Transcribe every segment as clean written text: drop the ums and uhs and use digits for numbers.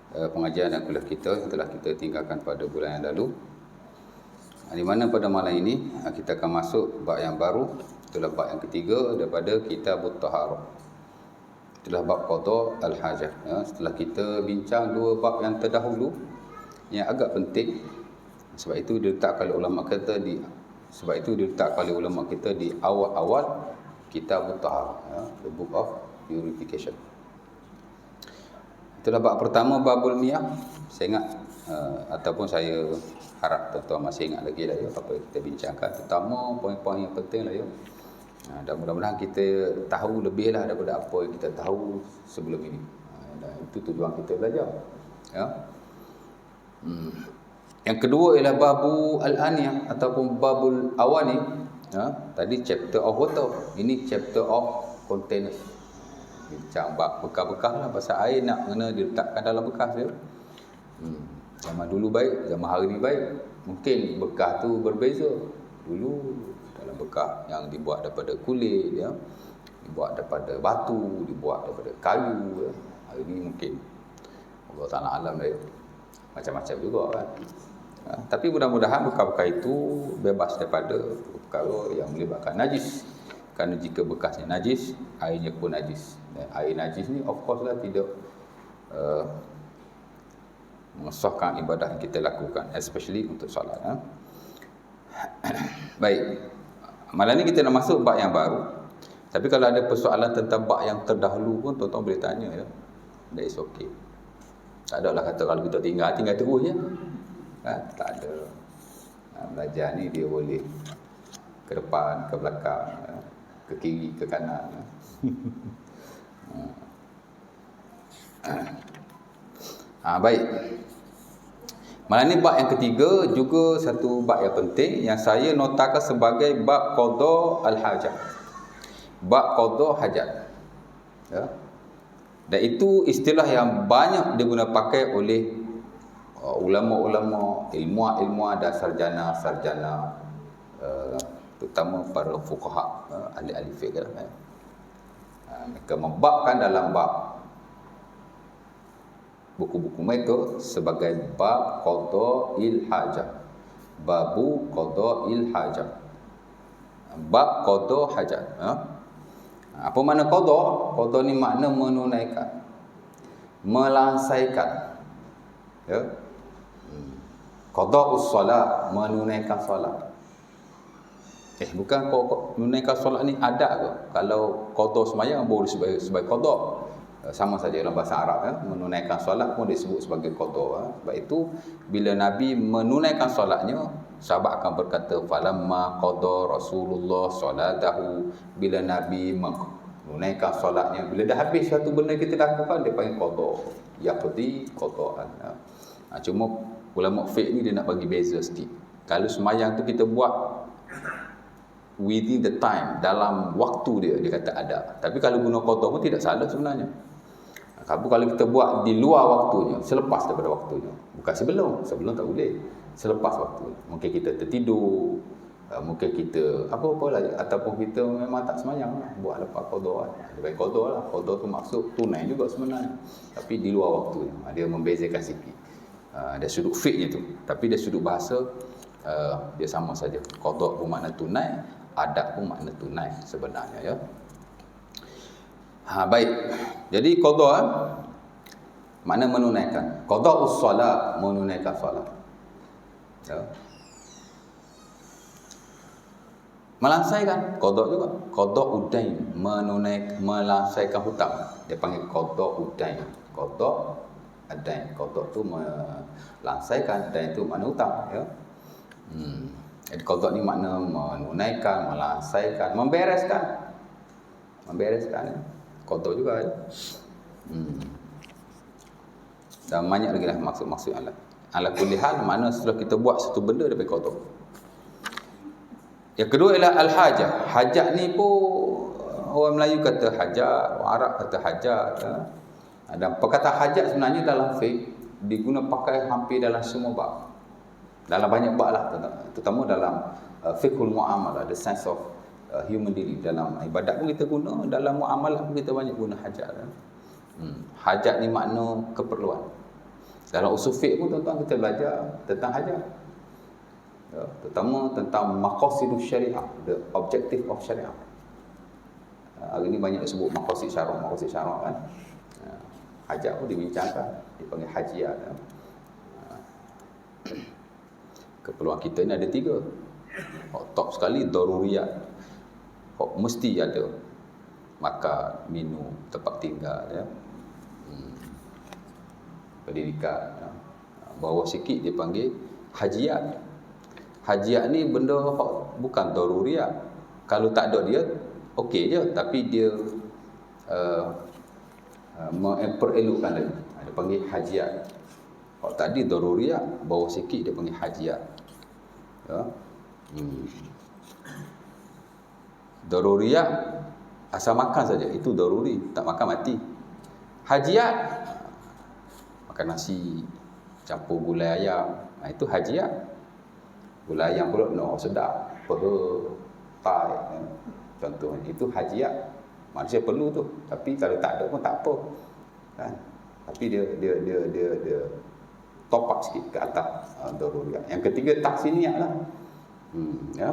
pengajian dan kuliah kita yang telah kita tinggalkan pada bulan yang lalu. Di mana pada malam ini kita akan masuk bab yang baru, itulah bab yang ketiga daripada Kitabut Taharah. Itulah bab qada al-hajah. Setelah kita bincang dua bab yang terdahulu yang agak penting, sebab itu diletakkan oleh ulama kita di awal-awal Kitabut Taharah, the book of purification. Itulah bab pertama, babul miyah. Saya ingat ataupun saya harap tuan-tuan masih ingat lagi lah ya apa yang kita bincangkan, terutama poin-poin yang penting lah ya. Dan mudah-mudahan kita tahu lebih lah daripada apa yang kita tahu sebelum ini. Dan itu tujuan kita belajar. Ya. Yang kedua ialah babu al-aniyah ataupun babul awani. Tadi chapter of water, ini chapter of container. Bincang bab bekas-bekas lah, pasal air nak kena diletakkan dalam bekas dia. Zaman dulu baik, zaman hari ni baik. Mungkin bekas tu berbeza. Dulu dalam bekas yang dibuat daripada kulit ya, dibuat daripada batu, dibuat daripada kayu ya. Hari ni mungkin Allah Ta'ala alam dia macam-macam juga kan. Tapi mudah-mudahan bekas-bekas itu bebas daripada perkara yang melibatkan najis. Kerana jika bekasnya najis, airnya pun najis. Dan air najis ni of course lah tidak mengesahkan ibadah yang kita lakukan, especially untuk solat. Baik, malam ni kita nak masuk bab yang baru. Tapi kalau ada persoalan tentang bab yang terdahulu pun tuan-tuan boleh tanya ya. That is okay. Tak ada lah kata kalau kita tinggal terus je. Tak ada. Belajar ni dia boleh ke depan, ke belakang, ke kiri, ke kanan. Baik. Malam ni bab yang ketiga juga satu bab yang penting yang saya notakan sebagai bab qada al-hajat. Bab qada hajat. Ya. Dan itu istilah yang banyak digunakan pakai oleh ulama-ulama, ilmuwan dan sarjana-sarjana, terutama para fuqaha, ahli-ahli fiqh lah. Mereka membabkan dalam bab buku-buku mereka sebagai bab qada'il hajat. Babu qada'il hajat. Bab qada hajat. Apa makna qada? Qada ni makna menunaikan, melangsaikan. Ya. Qada'us solat, menunaikan solat. Bukan menunaikan solat ni adat ke? Kalau qada sembahyang boleh sebagai qada. Sama saja dalam bahasa Arab ya. Menunaikan solat pun disebut sebagai qada. Sebab itu bila Nabi menunaikan solatnya, sahabat akan berkata falamma qada Rasulullah solatahu, bila Nabi menunaikan solatnya, bila dah habis satu benda kita lakukan, dia panggil qada. Yaqdi qada'an. Cuma ulama fiqh ni dia nak bagi beza sikit. Kalau sembahyang tu kita buat within the time, dalam waktu dia kata ada. Tapi kalau guna qada pun tidak salah sebenarnya. Kalau kita buat di luar waktunya, selepas daripada waktunya, bukan sebelum tak boleh. Selepas waktu, mungkin kita tertidur, mungkin kita apa-apa lah, ataupun kita memang tak sembahyang lah, buat lepas qada lah. Lebih qada lah. Qada tu maksud tunai juga sebenarnya, tapi di luar waktunya. Dia membezakan sikit. Dia sudut fiqhnya tu, tapi dia sudut bahasa dia sama saja. Qada pun makna tunai, adat pun makna tunai sebenarnya ya. Baik. Jadi qada makna menunaikan. Qada'us solat, menunaikan solat. Ya. Melangsaikan, qada juga. Qada udain, melangsaikan hutang. Dia panggil qada udain. Qada adain. Qada tu melangsaikan, dan itu makna hutang ya. Jadi qada ni makna menunaikan, melangsaikan, membereskan. Ya. Qada juga ya. Dan banyak lagi lah maksud-maksud ala kulli hal, makna setelah kita buat satu benda daripada qada. Yang kedua ialah al-hajah. Hajat ni pun orang Melayu kata hajat, orang Arab kata hajat ya. Dan perkataan hajat sebenarnya dalam fiqh diguna pakai hampir dalam semua bab. Dalam banyak bab lah, terutama dalam fiqhul muamalah, the science of human dealing. Dalam ibadat pun kita guna, dalam muamalah pun kita banyak guna hajat. Hajat ni makna keperluan. Dalam usul fiqh pun tuan-tuan kita belajar tentang hajat. Ya, terutama tentang maqasidus syariah, the objective of syariah. Hari ni banyak sebut maqasid syarak kan. Hajat pun dibincangkan, dipanggil hajiat. Ya. Keperluan kita ni ada 3. Top sekali daruriyat. Mesti ada. Makan, minum, tempat tinggal, ya. Pendidikan, ya. Bawah sikit dipanggil hajiat. Hajiat ni benda bukan daruriyat. Kalau tak ada dia okey je, tapi dia memperelokkan lagi. Dia panggil hajiat. Kalau tadi daruriyat, bawah sikit dia panggil hajiat. Ya. Daruriyat asal makan saja, itu daruri, tak makan mati. Hajiat makan nasi campur gulai ayam, itu hajiat. Gulai ayam pula no sedap, peha, tai, ya. Contohnya itu hajiat. Manusia perlu tu, tapi kalau tak ada pun tak apa. Kan? Tapi dia top up sikit ke atas daruriyat. Yang ketiga tahsiniat lah. Ya.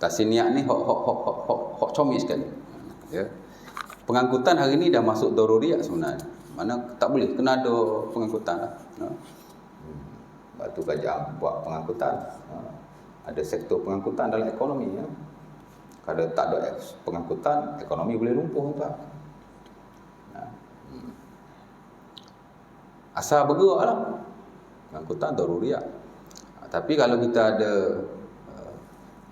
Tahsiniat ni hok comel sekali. Ya. Pengangkutan hari ni dah masuk daruriyat sebenarnya. Mana tak boleh, kena ada pengangkutan lah. Ya. Batu Gajah buat pengangkutan. Ada sektor pengangkutan dalam ekonomi, ya. Kalau tak ada pengangkutan, ekonomi boleh lumpuh, tuan. Asal bergerak lah. Pengangkutan daruriyat. Tapi kalau kita ada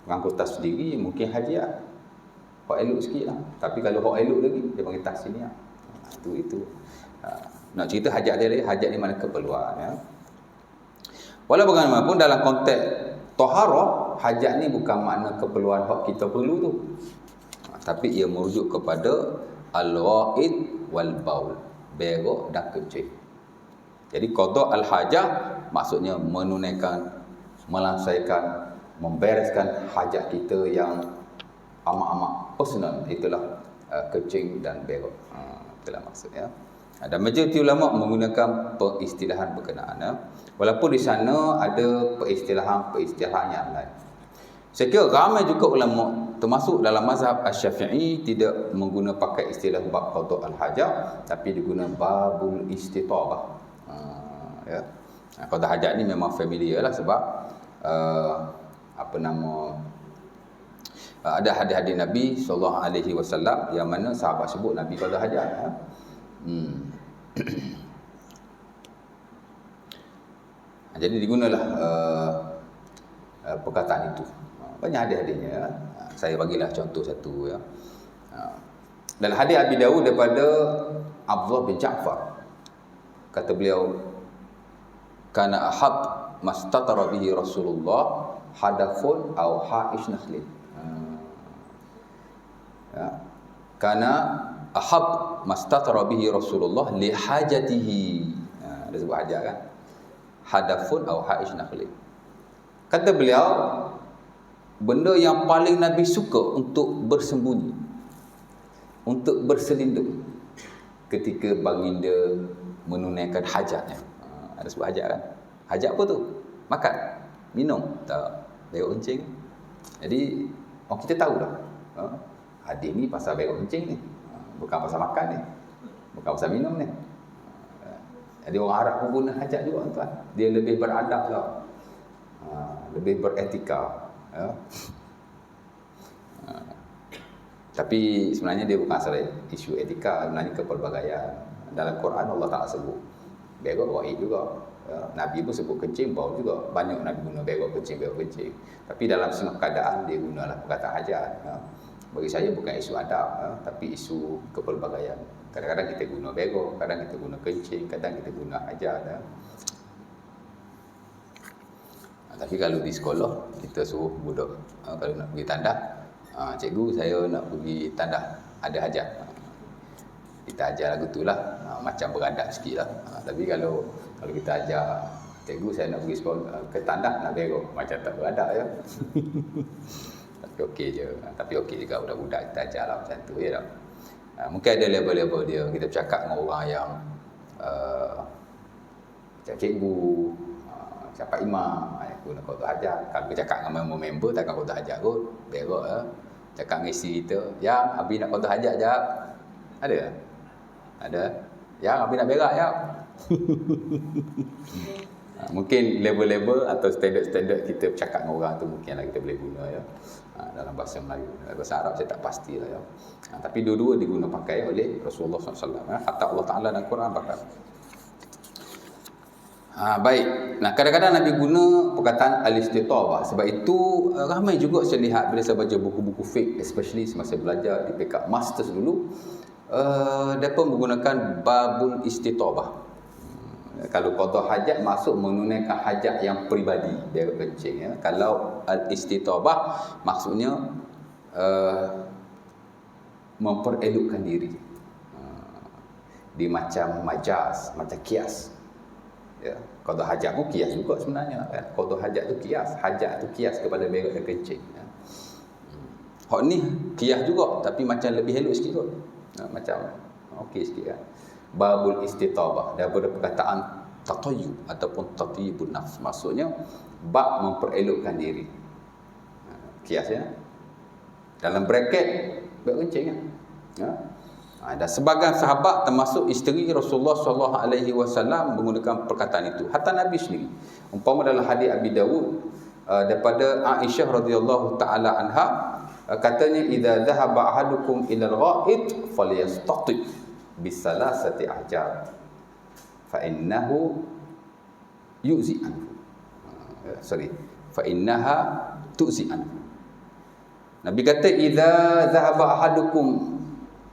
pengangkutan sendiri, mungkin hajiat. Hak elok sikit lah. Tapi kalau hak elok lagi, dia panggil tahsiniat. Itu. Nak cerita hajat dia lagi, hajat ni mana keperluan, ya. Walau bagaimanapun dalam konteks taharah, hajat ni bukan makna keperluan hak kita perlu tu. Tapi ia merujuk kepada al-ghaid wal baul, berak dan kencing. Jadi qada al-hajah maksudnya menunaikan, melangsaikan, membereskan hajat kita yang amat-amat personal. Itulah kencing dan berak. Itulah maksudnya. Dan majoriti ulama menggunakan peristilahan berkenaan, ya. Walaupun di sana ada peristilahan yang lain. Saya kira ramai juga ulama termasuk dalam mazhab Asy-Syafi'i tidak menggunakan pakai istilah bab qada al-hajah, tapi digunakan babul istitabah. Ya. Qada hajat ni memang familiar lah sebab ada hadis-hadis Nabi SAW yang mana sahabat sebut Nabi qada hajat, ya. Jadi digunalah perkataan itu. Banyak hadis-hadisnya, ya. Saya bagilah contoh satu, ya. Dalam hadis Abi Dawud daripada Abdullah bin Ja'far, kata beliau, kana ahad mastatara bihi Rasulullah hadafun aw ha'ish nakhlin. Ya. Kana ahad mastatara bihi Rasulullah li hajatihi. Ada sebut hajat kan? Hadafun aw ha'ish nakhlin. Kata beliau, benda yang paling Nabi suka untuk bersembunyi, untuk berselindung ketika baginda menunaikan hajatnya. Ada sebut hajat kan? Hajat apa tu? Makan, minum, tak, berak kencing. Jadi orang kita tahu dah. Hadis ni pasal berak kencing ni, bukan pasal makan ni, bukan pasal minum ni. Jadi orang Arab pun guna hajat juga, tuan. Dia lebih beradab lah, lebih beretika, ya. Tapi sebenarnya dia bukan asal isu etika, sebenarnya kepelbagaian. Dalam Quran Allah Ta'ala sebut berak, waid juga, ya. Nabi pun sebut kencing, bau juga. Banyak Nabi guna berak kencing. Tapi dalam setengah keadaan dia gunalah perkataan hajat, ya. Bagi saya bukan isu adab, ya, tapi isu kepelbagaian. Kadang-kadang kita guna berak, kadang kita guna kencing, kadang kita guna hajat, ya. Tapi kalau di sekolah kita suruh budak, kalau nak pergi tandas, cikgu saya nak pergi tandas, ada hajat, kita ajar lagu tu lah, macam beradab sikit lah. Tapi kalau kita ajar, cikgu saya nak pergi sekolah ke tandas nak berak, macam tak beradab, ya. Tapi okey je. Tapi okey juga budak-budak kita ajar lah macam tu, ya tak? Mungkin ada level-level dia. Kita bercakap dengan orang yang cikgu, siapa imam, guna qada hajat. Kalau bercakap dengan member takkan qada hajat kot, berak ya. Cakap dengan isteri kita, "Yang, abi nak qada hajat jap." Ada? Ada. "Yang, abi nak berak jap." Mungkin level-level atau standard-standard kita bercakap dengan orang tu mungkinlah kita boleh guna ya. Dalam bahasa Melayu. Dalam bahasa Arab saya tak pastilah ya. Tapi dua-dua diguna pakai oleh Rasulullah SAW. Hatta Allah Ta'ala dalam Quran bahkan. Baik. Nah, kadang-kadang Nabi guna perkataan al-istitabah. Sebab itu ramai juga saya lihat bila saya baca buku-buku fiqh, especially semasa belajar di peringkat masters dulu, mereka menggunakan babul istitabah. Kalau qada hajat masuk menunaikan hajat yang peribadi, berak kencing ya. Kalau al-istitabah maksudnya memperelokkan diri. Di macam majaz, macam kias. Ya, qada hajat pun kias juga sebenarnya kan. Qada hajat tu kias, hajat tu kias kepada berak dan kencing ya. Hak ni kias juga tapi macam lebih elok sikit kot. Macam okey sikit kan. Babul istitabah daripada perkataan tatayyub ataupun tatyibun nafs, maksudnya bab memperelokkan diri. Kiasnya dalam bracket berak kencing kan. Ya. Dan sebagian sahabat termasuk isteri Rasulullah SAW menggunakan perkataan itu. Hatta Nabi sendiri. Umpama dalam hadis Abi Dawud daripada Aisyah radhiyallahu taala anha, katanya idza dhahaba ahadukum ila al-gha'id falyastatib bisalasati ahjar fa innahu yuzi anhu. Fa innaha tuzi anhu. Nabi kata idza dhahaba ahadukum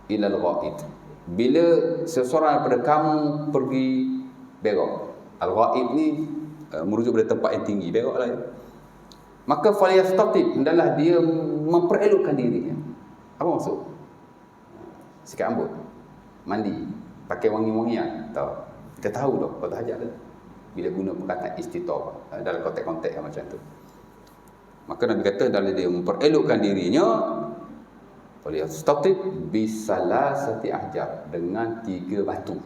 ila al-gha'id, bila seseorang daripada kamu pergi berak. Al-gha'id ni merujuk pada tempat yang tinggi, beraklah ya. Maka falyastatib, hendaklah dia memperelokkan dirinya. Apa maksud? Sikat rambut, mandi, pakai wangi-wangian, tahu. Kita tahu dah qada hajat dah bila guna perkataan istitabah dalam konteks-konteks yang macam tu. Maka Nabi kata dalam dia memperelokkan dirinya, falyastatib bisalasati ahjar, dengan 3 batu.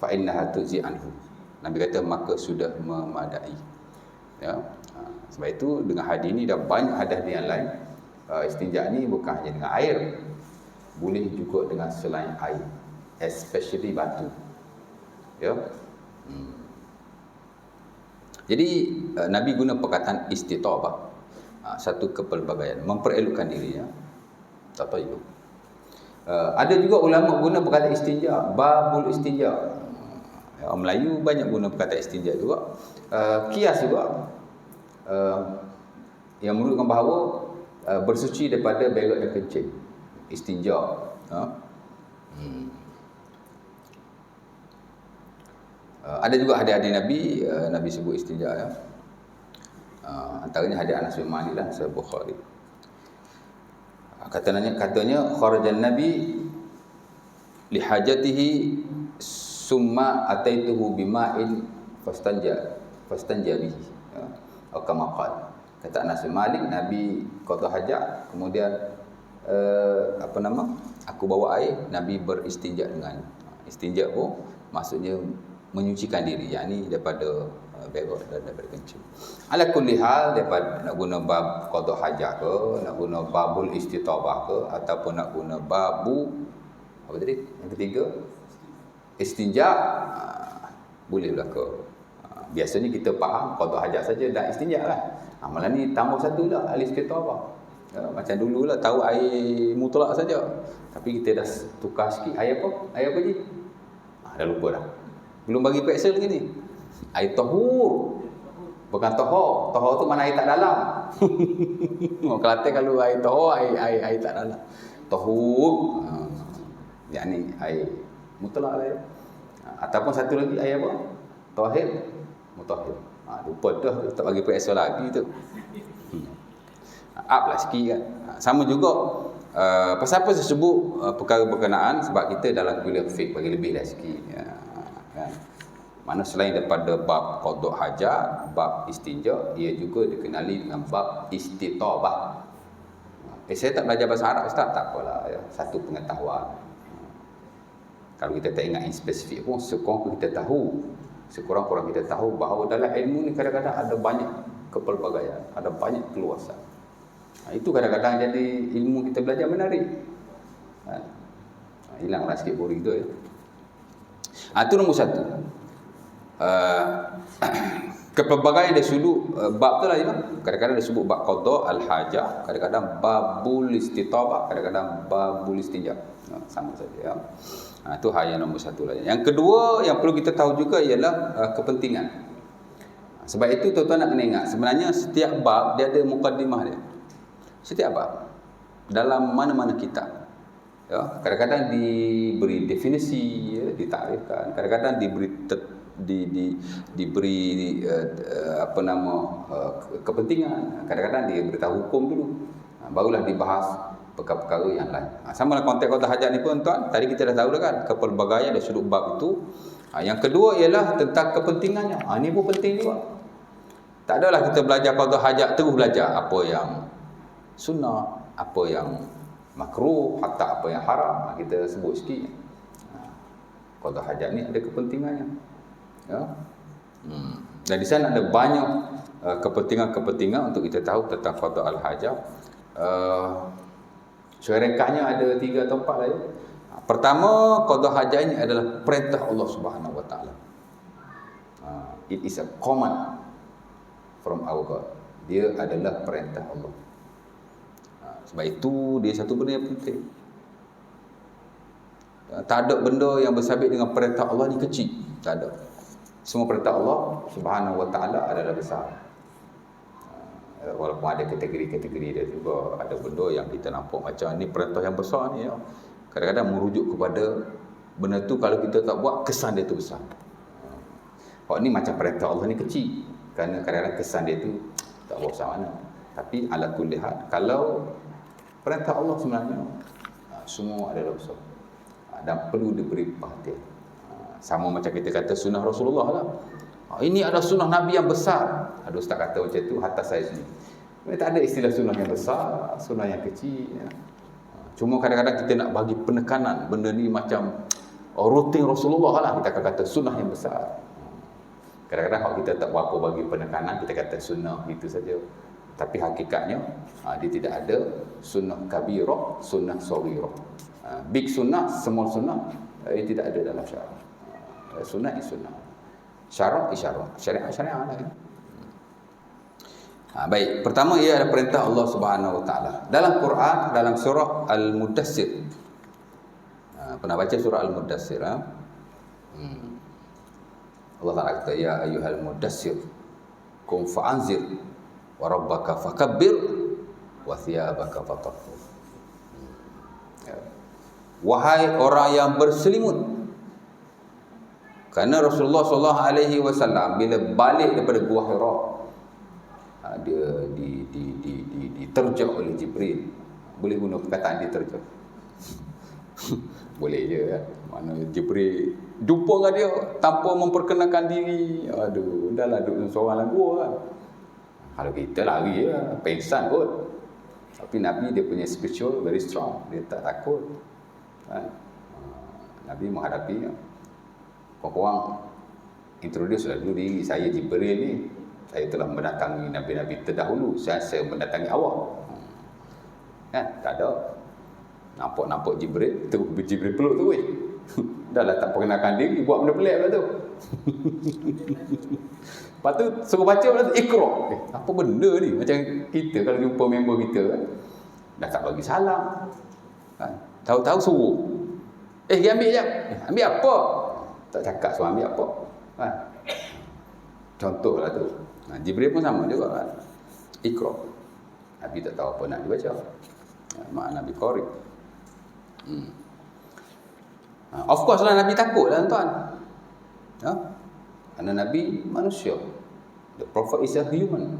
Fa innaha tuzi anhu. Nabi kata maka sudah memadai. Ya. Sebab itu dengan hadis ni dah banyak hadis yang lain. Istinja ni bukan hanya dengan air, boleh juga dengan selain air, especially batu. Ya. Jadi Nabi guna perkataan istitabah, satu kepelbagaian, memperelokkan dirinya. Tak tahu. Ada juga ulama guna perkataan istinja, babul istinja. Orang Melayu banyak guna perkataan istinja juga. Kias juga. Yang menunjukkan bahawa bersuci daripada berak dan kencing, istinja. Ada juga hadis-hadis Nabi, Nabi sebut istinja ya. Antaranya hadis Anas bin Malik lah, Sahih Bukhari. Katanya kharajan Nabi li hajatihi summa ataituhu bima'in fastanja bihi. Atau kama qala. Kata Anas bin Malik, Nabi qada hajat, kemudian aku bawa air, Nabi beristinja dengan. Istinja pun maksudnya menyucikan diri, yakni daripada berak dan daripada kencing. Ala kulli hal, daripada nak guna bab qada hajat ke, nak guna babul istitabah ke, ataupun nak guna babu apa tadi? Yang ketiga, istinja, boleh berlaku. Biasanya kita faham qada hajat saja dan istinja lah. Malah ni tambah satu lah, al-istitabah. Macam dululah tahu air mutlak saja. Tapi kita dah tukar sikit. Air apa? Air apa je? Dah lupa dah. Belum bagi peksa lagi ni. Air tahur. Bukan tahor. Tahor tu mana air tak dalam. Kelantan kalau air tahor, air tak dalam. Tahur. Yang ni air mutlak lah ya. Ataupun satu lagi air apa? Tahir. Mutahhir. Lupa dah, tak bagi peksa lagi tu. Up lah sikit kan. Sama juga pasal apa saya sebut perkara berkenaan, sebab kita dalam kuliah fiqh bagi lebih dah sikit ya, kan. Mana selain daripada bab qada hajat, bab istinja, ia juga dikenali dengan bab istitabah. Saya tak belajar bahasa Arab Ustaz, tak apalah ya. Satu pengetahuan. Kalau kita tak ingat yang spesifik pun, sekurang kita tahu sekurang-kurang kita tahu bahawa dalam ilmu ni kadang-kadang ada banyak kepelbagaian, ada banyak keluasan. Itu kadang-kadang jadi ilmu kita belajar menarik. Hilanglah sikit boring tu ya. Itu nombor satu. Kepelbagaian dari sudut bab tu lah ya. Kadang-kadang dia sebut bab qada al-hajah, kadang-kadang babul istitabah, kadang-kadang babul istinja. Sama saja ya. Itu hal yang nombor satu lah. Yang kedua yang perlu kita tahu juga ialah kepentingan. Sebab itu tuan-tuan nak kena ingat, sebenarnya setiap bab dia ada mukaddimah dia. Setiap bab dalam mana-mana kitab. Ya, kadang-kadang diberi definisi, ya, ditarifkan, kadang-kadang diberi kepentingan, kadang-kadang dia beritahu hukum dulu, barulah dibahas perkara-perkara yang lain. Sama lah konteks qada hajat ni pun tuan, tadi kita dah tahu dah kan, kepelbagaian dari sudut bab itu. Yang kedua ialah tentang kepentingannya. Ini pun penting juga. Tak adalah kita belajar qada hajat terus belajar apa yang sunnah, apa yang makruh, hatta apa yang haram. Kita sebut sikit. Qada hajat ni ada kepentingannya. Ya. Dan di sana ada banyak kepentingan-kepentingan untuk kita tahu tentang qada al-hajat. Ringkasnya ada 3 atau 4 lah ya. Pertama, qada hajat ini adalah perintah Allah Subhanahu Wa Taala. It is a command from our God. Dia adalah perintah Allah. Sebab itu dia satu benda yang penting. Tak ada benda yang bersabit dengan perintah Allah ni kecil. Tak ada. Semua perintah Allah Subhanahu Wa Taala adalah besar. Walaupun ada kategori-kategori dia juga, ada benda yang kita nampak macam ni perintah yang besar ni ya. Kadang-kadang merujuk kepada benda tu kalau kita tak buat, kesan dia tu besar. Hak ni macam perintah Allah ni kecil, kerana kadang-kadang kesan dia tu tak besar mana. Tapi ala kulli hal, kalau perintah Allah sebenarnya semua adalah besar dan perlu diberi perhatian. Sama macam kita kata sunnah Rasulullah lah. Ini adalah sunnah Nabi yang besar. Ada ustaz kata macam tu, hatta saya sendiri. Tak ada istilah sunnah yang besar, sunnah yang kecil ya. Cuma kadang-kadang kita nak bagi penekanan benda ni macam rutin Rasulullah lah, kita akan kata sunnah yang besar. Kadang-kadang kalau kita tak berapa bagi penekanan, kita kata sunnah gitu saja. Tapi hakikatnya dia tidak ada sunnah kabirah, sunnah saghirah. Big sunnah, small sunnah, tidak ada dalam syarak. Sunnah is sunnah. Syarak is syarak. Syariat lah ya. Baik, pertama ia adalah perintah Allah Subhanahu Wa Taala. Dalam Quran, dalam surah Al-Mudassir. Pernah baca surah Al-Mudassir? Allah Taala kata, ya ayyuhal mudassir, qum fa'anzir, wa rabbaka fakabbir, wa thiyabaka fatahhir. Wahai orang yang berselimut. Kerana Rasulullah SAW bila balik daripada Gua Hira, dia diterjak oleh Jibril. Boleh guna perkataan diterjak. Boleh je kan. Mana Jibril jumpa dengan dia tanpa memperkenalkan diri. Aduh, dah lah duduk seorang dalam gua kan. Kalau kita lari ya, pengsan kot. Tapi Nabi dia punya spiritual very strong. Dia tak takut. Kan? Nabi menghadapi korang introduce lah dulu diri saya Jibril ni. Saya telah mendatangi Nabi-Nabi terdahulu. Saya mendatangi awak. Kan? Tak ada. Nampak Jibril. Jibril peluk tu weh. Dah lah tak perkenalkan diri. Buat benda pelik lah tu. Lepas tu suruh baca pula tu Iqra. Apa benda ni? Macam kita kalau jumpa member kita kan. Dah tak bagi salam. Kan? Tahu-tahu suruh. Pergi ambil jap. Ambil apa? Tak cakap suruh ambil apa. Kan? Contoh lah tu. Jibril pun sama juga kan. Iqra. Nabi tak tahu apa nak dibaca. Mak Nabi Qari. Of course lah Nabi takut lah tuan. Ya? Kerana Nabi manusia. The Prophet is a human.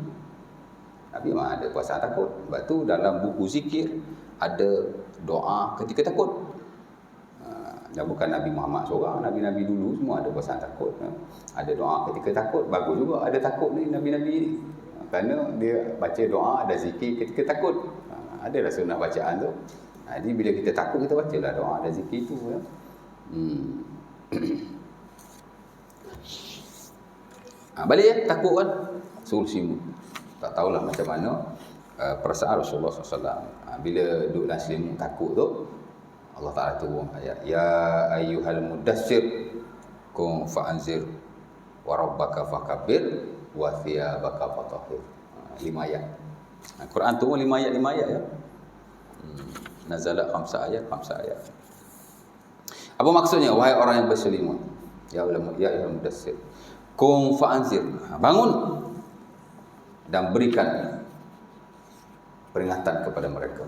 Nabi memang ada perasaan takut. Sebab tu dalam buku zikir ada doa ketika takut. Dan bukan Nabi Muhammad seorang, Nabi-Nabi dulu semua ada perasaan takut. Ada doa ketika takut, bagus juga ada takut ni Nabi-Nabi ni. Kerana dia baca doa, ada zikir ketika takut. Adalah sunnah bacaan tu. Jadi bila kita takut, kita bacalah doa, ada zikir tu. Ya. Balik takut kan, suruh simu. Tak tahulah macam mana perasaan Rasulullah SAW. Bila duduk dalam selimut takut tu, Allah Ta'ala turun ayat, ya ayyuhal mudassir qum fa'anzir wa rabbaka fakabbir wa thiyabaka fatahhir. 5 ayat. Quran turun 5 ayat ya. Nazalat 5 ayat. Apa maksudnya? Wahai orang yang berselimut, ya ayyuhal mudassir qum fa'anzir, bangun dan berikan peringatan kepada mereka.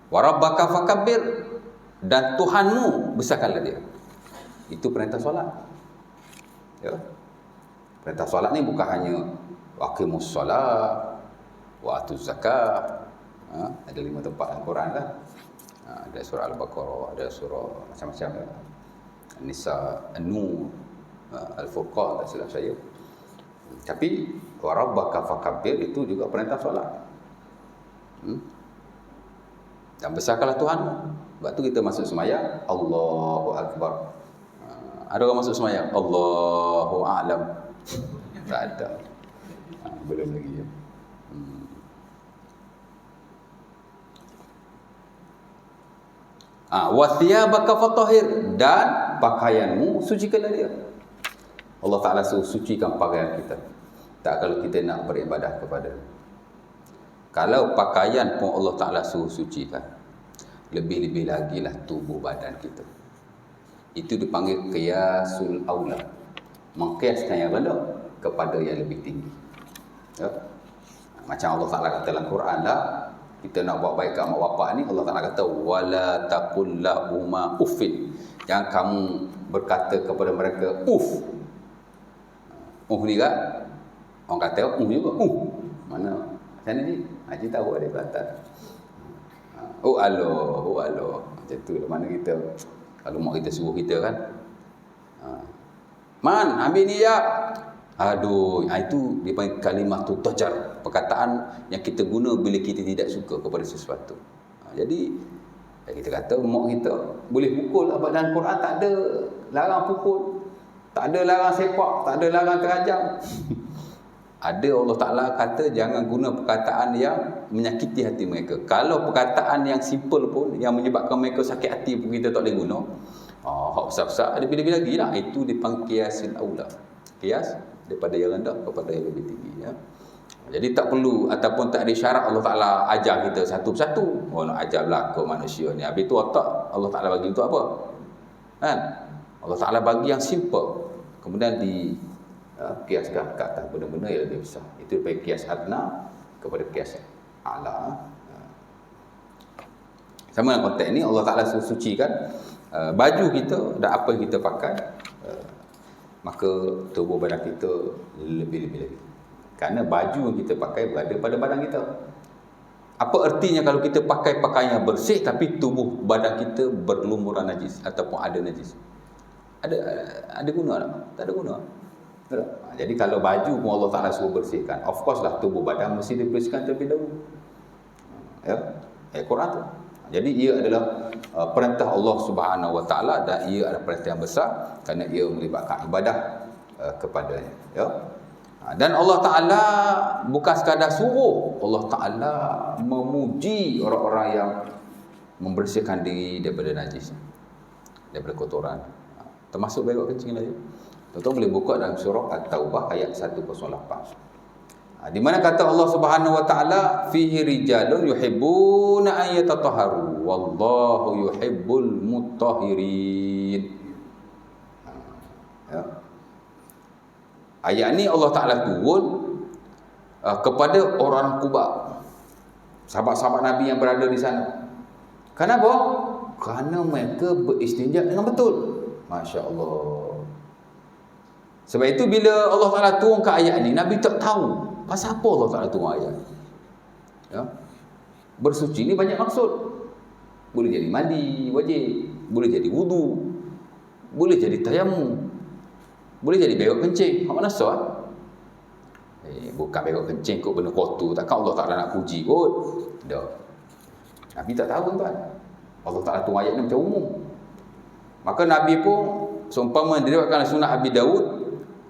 Wa rabbaka fakabbir, dan Tuhanmu besarkanlah dia. Itu perintah solat. Ya. Perintah solat ni bukan hanya waqimus solat wa atuz zakat. Ada 5 tempat dalam Quran kan. Ada surah Al-Baqarah, ada surah macam-macam ya. Nisa, An-Nur, Al-Furqan, tak silap saya. Tapi wa rabbaka fakabbir itu juga perintah solat. Dan besarkanlah Tuhan. Sebab tu kita masuk sembahyang Allahu Akbar. Ada orang masuk sembahyang Allahu A'lam. Tak ada. Belum lagi ya. Wa thiyabaka fatahhir, dan pakaianmu sucikanlah dia. Allah Ta'ala sucikan pakaian kita. Tak kalau kita nak beribadah kepada. Kalau pakaian pun Allah Ta'ala sucikan, lebih-lebih lagi lah tubuh badan kita. Itu dipanggil qiyasul aula, mengkiaskan yang rendah kepada yang lebih tinggi ya. Macam Allah Ta'ala kata dalam Quran lah, kita nak buat baik kat mak bapak ni, Allah Ta'ala kata wala taqul lahuma uffin, jangan kamu berkata kepada mereka uff. Ni kan orang kata juga mana macam ni haji tahu ada kata alo macam tu. Mana kita kalau mak kita suruh kita kan, man ambil ni ya, aduh, itu dipanggil kalimah tu tajar, perkataan yang kita guna bila kita tidak suka kepada sesuatu. Jadi kita kata mak kita boleh pukul, apa dalam Quran tak ada larang pukul, tak ada larang sepak, tak ada larang terajam. Ada Allah Ta'ala kata jangan guna perkataan yang menyakiti hati mereka. Kalau perkataan yang simple pun, yang menyebabkan mereka sakit hati pun kita tak boleh guna. Hak besar-besar ada bila-bila lagi lah. Itu dipanggil qiyasil aula. Qiyas daripada yang rendah kepada yang lebih tinggi ya. Jadi tak perlu ataupun tak ada syarat Allah Ta'ala ajar kita satu persatu. Nak ajar berlaku manusia ni. Habis tu otak Allah Ta'ala bagi untuk apa? Kan? Allah Ta'ala bagi yang simple. Kemudian kiaskan ke atas benda-benda yang lebih besar. Itu daripada kias adna kepada kias a'la. Sama dalam konteks ni Allah Ta'ala sucikan baju kita dan apa yang kita pakai, maka tubuh badan kita lebih-lebih lagi. Kerana baju yang kita pakai berada pada badan kita. Apa artinya kalau kita pakai pakaian yang bersih tapi tubuh badan kita berlumuran najis ataupun ada najis? Ada guna tak? Tak ada guna. Jadi kalau baju pun Allah Ta'ala suruh bersihkan, of course lah tubuh badan mesti dibersihkan terlebih dahulu. Ya, Quran tu. Jadi ia adalah perintah Allah Subhanahu Wa Ta'ala, dan ia adalah perintah yang besar kerana ia melibatkan ibadah kepadanya. Ya. Dan Allah Ta'ala bukan sekadar suruh, Allah Ta'ala memuji orang-orang yang membersihkan diri daripada najis, daripada kotoran, termasuk berak kencing lagi. Tuan-tuan boleh buka dalam surah At-Taubah ayat 108. Di mana kata Allah Subhanahu Wa Ta'ala, fihi rijalun yuhibbuna an yatatahharu wallahu yuhibbul mutahhirin. Ya. Ayat ni Allah Ta'ala turun kepada orang Quba, sahabat-sahabat Nabi yang berada di sana. Kenapa? Kerana mereka beristinja dengan betul. Masya Allah. Sebab itu bila Allah Ta'ala turunkan ayat ni, Nabi tak tahu pasal apa Allah Ta'ala turun ayat. Ya. Bersuci ni banyak maksud. Boleh jadi mandi wajib, boleh jadi wudu, boleh jadi tayamum, boleh jadi berak kencing. Hak mana sah? Bukan berak kencing kot benda kotor. Takkan Allah Ta'ala nak puji kot. Tak. Nabi tak tahu tuan. Allah Ta'ala turun ayat ni macam umum. Maka Nabi pun seumpama diriwayatkan sunah Abi Daud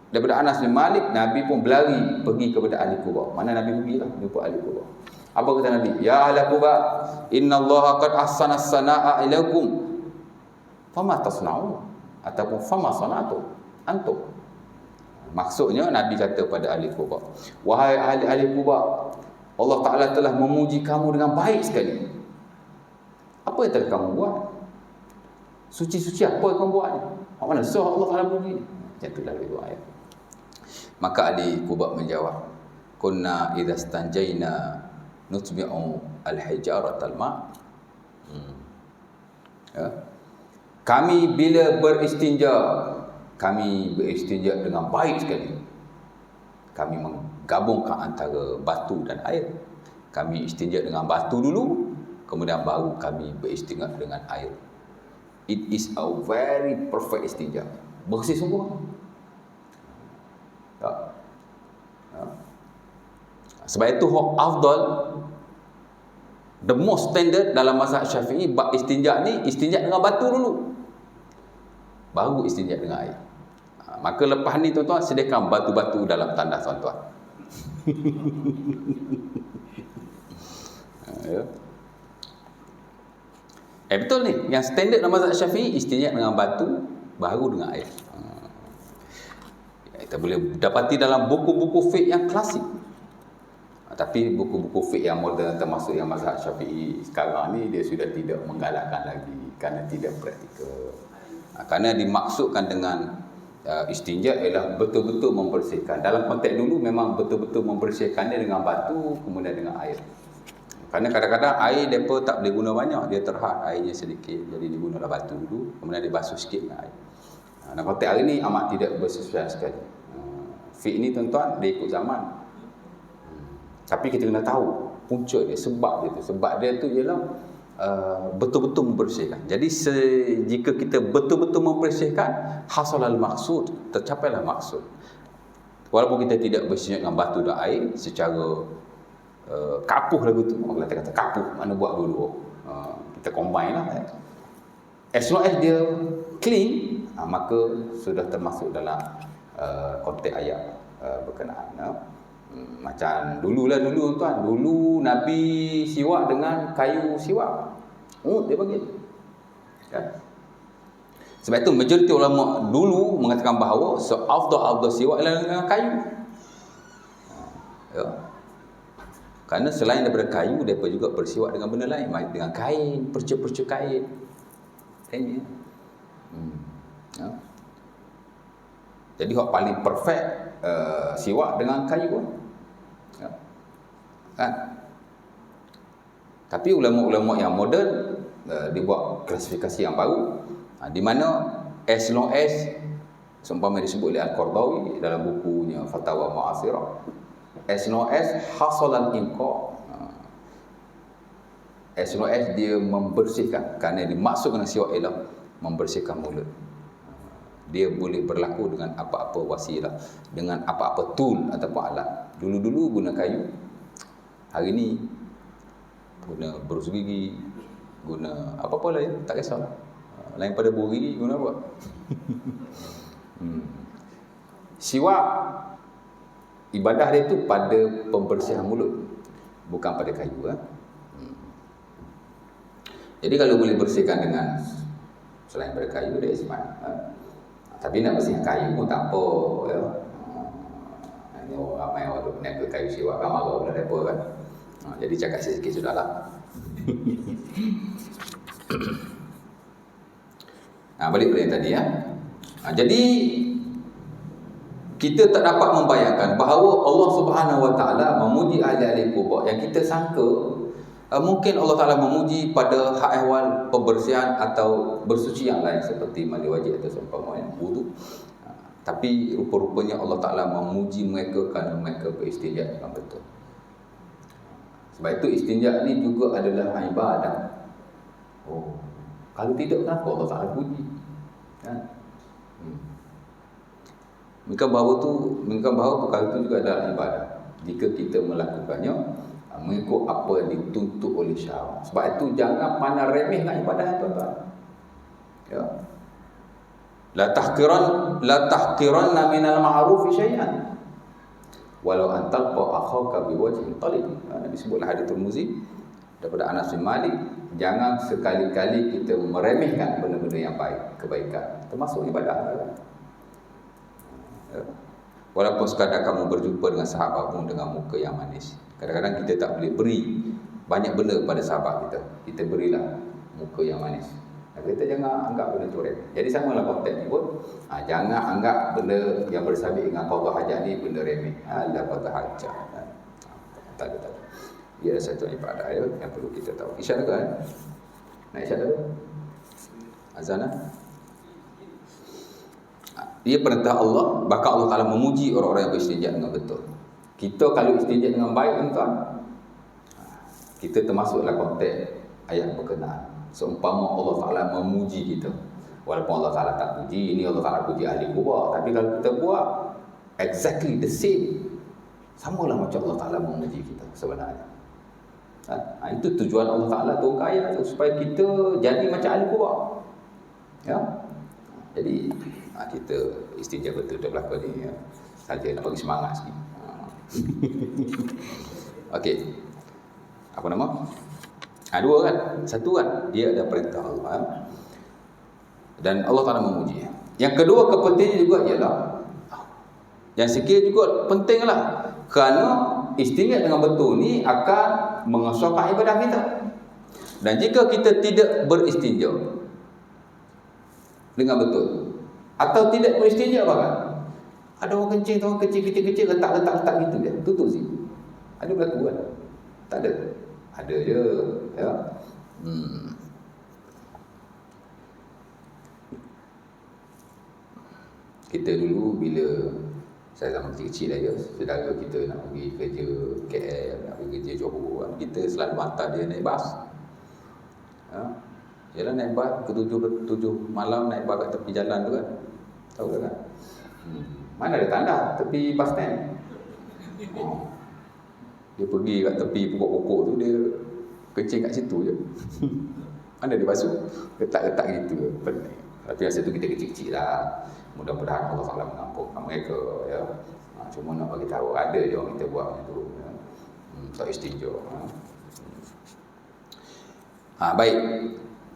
daripada Anas bin Malik, Nabi pun berlari pergi kepada ahli Quba. Mana Nabi pergilah jumpa ahli Quba. Apa kata Nabi? Ya ahli Quba, innallaha qad ahsana as-sanaa'a ilaikum. Fama tasna'un? Ataupun fama sana'tu antum? Maksudnya Nabi kata pada ahli Quba, wahai ahli Quba, Allah Ta'ala telah memuji kamu dengan baik sekali. Apa yang telah kamu buat? Suci-suci apa yang kamu buat ni? Mana sah Allah Ta'ala puji? Macam itulah dua ayat. Maka ahli Quba menjawab, kunna idza stanjayna nutbi'u al-hijarat al-ma'. Kami bila beristinja, kami beristinja dengan baik sekali. Kami menggabungkan antara batu dan air. Kami istinja dengan batu dulu, kemudian baru kami beristinja dengan air. It is a very perfect istinja. Bersih semua. Tak. Sebab itu afdal, the most standard dalam mazhab Syafi'i, bab istinja ni, istinja dengan batu dulu, baru istinja dengan air. Maka lepas ni tuan-tuan, sediakan batu-batu dalam tandas tuan-tuan. Ya. Betul ni, yang standard dalam mazhab Syafi'i, istinja dengan batu, baru dengan air. Kita boleh dapati dalam buku-buku fiqh yang klasik. Tapi buku-buku fiqh yang moden, termasuk yang mazhab Syafi'i sekarang ni, dia sudah tidak menggalakkan lagi kerana tidak praktikal. Kerana dimaksudkan dengan istinja ialah betul-betul membersihkan. Dalam konteks dulu memang betul-betul membersihkannya dengan batu, kemudian dengan air. Kerana kadang-kadang air mereka tak boleh guna banyak, dia terhad airnya sedikit, jadi digunalah batu dulu, kemudian dibasuh sikit dengan air. Dalam konteks hari ni amat tidak bersesuaian sekali. Fiqh ni tuan-tuan, dia ikut zaman. Tapi kita kena tahu punca dia, sebab dia tu. Sebab dia tu ialah betul-betul membersihkan. Jadi jika kita betul-betul membersihkan, hasalal maksud, tercapailah maksud. Walaupun kita tidak bersihkan dengan batu dan air secara kapuh lagu tu. Orang kata kapuh, mana buat dulu. Kita combine lah. As long as dia clean, maka sudah termasuk dalam konteks ayat berkenaan. Macam dulu tuan, dulu Nabi siwak dengan kayu siwak. Dia bagi. Kan? Sebab itu majoriti ulama dulu mengatakan bahawa afdal siwak ialah dengan kayu. Ya. Kerana selain daripada kayu, mereka juga bersiwak dengan benda lain, dengan kain, perca-perca kain. Kainnya. Ya. Jadi hak paling perfect siwak dengan kayu. Ya. Kan? Tapi ulama-ulama yang moden dibuat klasifikasi yang baru, di mana as long as seumpama disebut oleh Al-Qardawi dalam bukunya Fatawa Mu'asirah, as long as hasalan inqa, as long as dia membersihkan, kerana dimaksud dengan siwak ialah membersihkan mulut. Dia boleh berlaku dengan apa-apa wasilah, dengan apa-apa tool ataupun alat. Dulu-dulu guna kayu, hari ni guna berus gigi, guna apa-apa lain, tak kisahlah. Lain pada berus gigi, guna apa? Siwak, ibadah dia tu pada pembersihan mulut, bukan pada kayu. Jadi kalau boleh bersihkan dengan selain pada kayu, dia ismat. Tapi nak bersihkan kayu pun tak apa, ya. Ini orang ramai orang duk naik ke kayu siwak, ramai orang dah lepa kan. Jadi cakap sikit sudahlah. Balik pada yang tadi ya. Jadi kita tak dapat membayangkan bahawa Allah Subhanahu Wa Taala memuji ahli-ahli Quba yang kita sangka mungkin Allah Ta'ala memuji pada hak ehwal pembersihan atau bersuci yang lain seperti mandi wajib atau seumpamanya wudu. Tapi rupa-rupanya Allah Ta'ala memuji mereka kerana mereka beristinja dengan betul. Sebab itu istinja ni juga adalah ibadah. Kalau tidak, kenapa Allah Ta'ala puji? Kan? Menunjukkan bahawa perkara itu juga adalah ibadah jika kita melakukannya mengikut apa yang dituntut oleh syarak. Sebab itu jangan pandang remeh nak ibadah tuan-tuan. Ya. la tahqiranna minal ma'ruf syai'an walau an talqa akhaka biwajhin talib. Nabi sebutlah hadis Tirmizi daripada Anas bin Malik, jangan sekali-kali kita meremehkan benda-benda yang baik, kebaikan, termasuk ibadah. Walaupun sekadar kamu berjumpa dengan sahabatmu dengan muka yang manis. Kadang-kadang kita tak boleh beri banyak benda kepada sahabat kita, kita berilah muka yang manis. Kita jangan anggap benda tu remeh. Jadi samalah konteks ni pun, jangan anggap benda yang bersabit dengan qada hajat ni benda remeh. Alah qada hajat. Tak ada. Ia satu ibadah yang perlu kita tahu. Isyarat kan? Nak isyarat dulu? Azan lah. Dia perintah Allah, bahkan Allah Ta'ala memuji orang-orang yang beristinja dengan betul. Kita kalau istinja dengan baik, tuan, kita termasuklah konteks ayat berkenaan. Seumpama Allah Ta'ala memuji kita, walaupun Allah Ta'ala tak puji, ini Allah Ta'ala puji ahli kubur, tapi kalau kita buat exactly the same, samalah macam Allah Ta'ala memuji kita sebenarnya. Itu tujuan Allah Ta'ala turun ke ayat tu, supaya kita jadi macam ahli kubur. Ya? Jadi kita istinja betul dah belakang ni, ya. Saja nak bagi semangat sikit. Okey. Apa nama? Dua kan? Satu kan, dia ada perintah Allah dan Allah Ta'ala memuji. Yang kedua kepentingan juga ialah, yang sikit juga pentinglah, kerana istinja dengan betul ni akan mengesahkan ibadah kita. Dan jika kita tidak beristinja dengan betul atau tidak beristinja bahkan, ada orang kencing, orang kecil-kecil letak gitu je, tutup sini. Ada berlaku kan? Tak ada. Ada je, ya. Kita dulu bila saya zaman kecil aja, saudara kita nak pergi kerja KL, nak pergi kerja Johor, kita selalu hantar dia naik bas. Ya. Jalan naik bas ke 7 malam, naik bas kat tepi jalan tu kan. Tahu tak kan? Mana ada tanda tepi bas stand. Dia pergi kat tepi pokok-pokok tu, dia kencing kat situ je. Mana dia basuh? Letak-letak gitu. Tapi masa tu kita kecil-kecil lah. Mudah-mudahan Allah Ta'ala mengampunkan mereka, ya. Cuma nak bagi tahu ada je orang kita buat macam tu, ya. Tak istinja. Baik.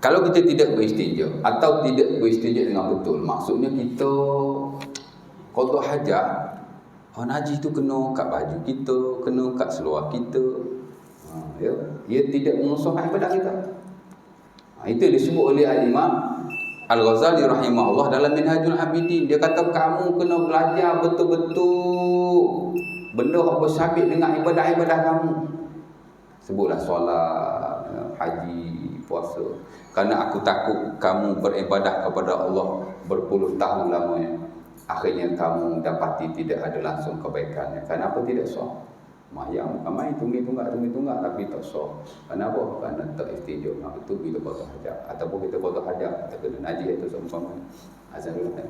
Kalau kita tidak beristinja atau tidak beristinja dengan betul, maksudnya kita qada hajat, najis tu kena kat baju kita, kena kat seluar kita, ya. Ia tidak mengesahkan ibadah kita. Itu disebut oleh Al-Imam Al-Ghazali rahimahullah dalam Minhajul Abidin. Dia kata kamu kena belajar betul-betul benda yang bersabit dengan ibadah-ibadah kamu. Sebutlah solat, haji, puasa. Kerana aku takut kamu beribadah kepada Allah berpuluh tahun lamanya, akhirnya kamu dapati tidak ada langsung kebaikannya. Kenapa tidak sah? Mayang bukan main, tunggak, tapi tak sah. Kenapa? Kerana tak istinja. Itu bila qada hajat. Ataupun kita qada hajat, kita kena najis itu sama-sama. Azan dulu kan.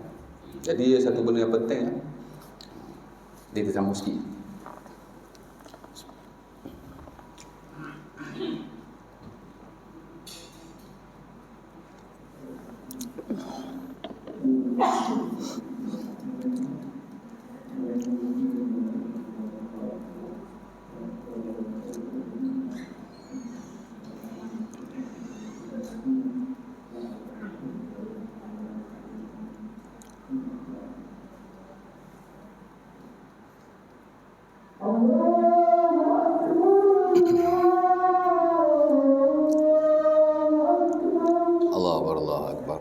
Jadi satu benda yang penting, dia tersambung sikit. Allahu Akbar.